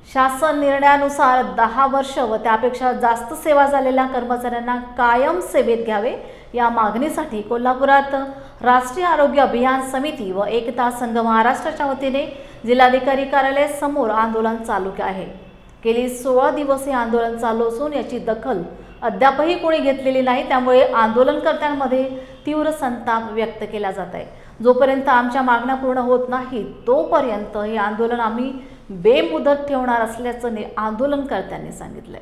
शासन निर्णयानुसार 10 वर्ष व त्यापेक्षा जास्त सेवा झालेल्या कर्मचाऱ्यांना कायम सेवेत घ्यावे या मागणीसाठी कोल्हापुरात राष्ट्रीय आरोग्य अभियान समिती व एकता संघ महाराष्ट्राच्या वतीने जिल्हाधिकारी कार्यालय समोर आंदोलन चालू आहे। गेली 16 दिवस हे आंदोलन चालू असून याची दखल अद्यापही कोणी घेतलेली नाही। त्यामुळे आंदोलनकर्त्यांमध्ये तीव्र संताप व्यक्त केला जात आहे। जोपर्यंत आमच्या मागण्या पूर्ण होत नाहीत तोपर्यंत हे आंदोलन आम्ही बेमुदत ठेवणार असल्याचं आंदोलनकर्त्यांनी सांगितलंय।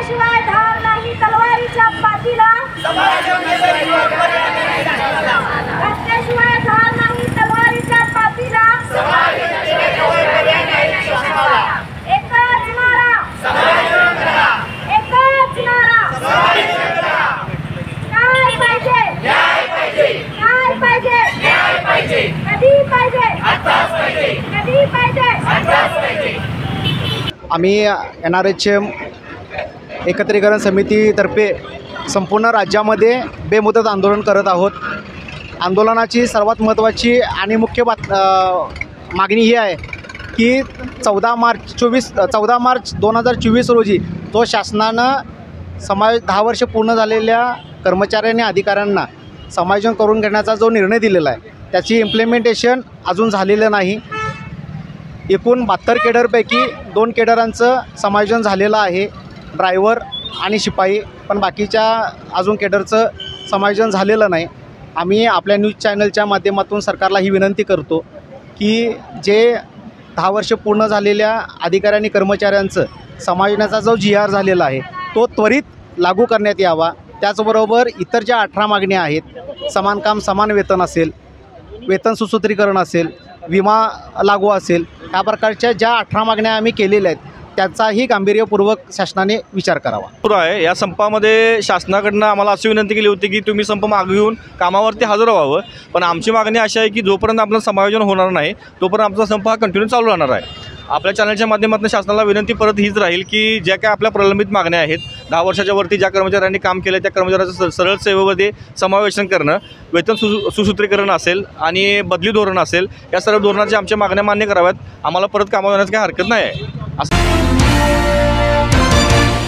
शिवाय धार नाही तलवारीच्या पाठीला, रस्त्याशिवाय धार नाही तलवारीच्या पाठीला, एकच नारा, एकच नारा, काय पाहिजे, काय पाहिजे, कधी पाहिजे, कधी पाहिजे। आम्ही NRHM एकत्रीकरण समितीतर्फे संपूर्ण राज्यामध्ये बेमुदत आंदोलन करत आहोत। आंदोलनाची सर्वात महत्त्वाची आणि मुख्य मागणी ही आहे की 14 मार्च 2024 रोजी तो शासनानं 10 वर्ष पूर्ण झालेल्या कर्मचाऱ्यांनी अधिकाऱ्यांना समायोजन करून घेण्याचा जो निर्णय दिलेला आहे त्याची इम्प्लिमेंटेशन अजून झालेलं नाही। एकूण 72 केडरपैकी 2 केडरांचं समायोजन झालेलं आहे, ड्रायव्हर आणि शिपाई, पण बाकीच्या अजून केडरचं समायोजन झालेलं नाही। आम्ही आपल्या न्यूज चॅनलच्या माध्यमातून सरकारला ही विनंती करतो की जे 10 वर्ष पूर्ण झालेल्या अधिकारी आणि कर्मचाऱ्यांचं समायोजनाचा जो GR झालेला आहे तो त्वरित लागू करण्यात यावा। त्याचबरोबर इतर ज्या 18 मागण्या आहेत, समान काम समान वेतन असेल, वेतन सुसूत्रीकरण असेल, विमा लागू असेल, या प्रकारच्या ज्या 18 मागण्या आम्ही केलेल्या आहेत त्याचाही गांभीर्यपूर्वक शासनाने विचार करावा। या संपामध्ये शासनाकडनं आम्हाला अशी विनंती केली होती की तुम्ही संप मागे घेऊन कामावरती हजर व्हावं, पण आमची मागणी अशी आहे की जोपर्यंत आपलं समायोजन होणार नाही तोपर्यंत आमचा संप हा कंटिन्यू चालू राहणार आहे। आपल्या चॅनलच्या माध्यमातून शासनाला विनंती परत हीच राहील की ज्या काय आपल्या प्रलंबित मागण्या आहेत, 10 वर्षाच्या वरती ज्या कर्मचाऱ्यांनी काम केलं त्या कर्मचाऱ्यांचं सरळ सेवेमध्ये समावेशन करणं, वेतन सुसूत्रीकरण असेल आणि बदली धोरण असेल, या सर्व धोरणाच्या आमच्या मागण्या मान्य कराव्यात। आम्हाला परत कामावर येण्यास काही हरकत नाही आहे।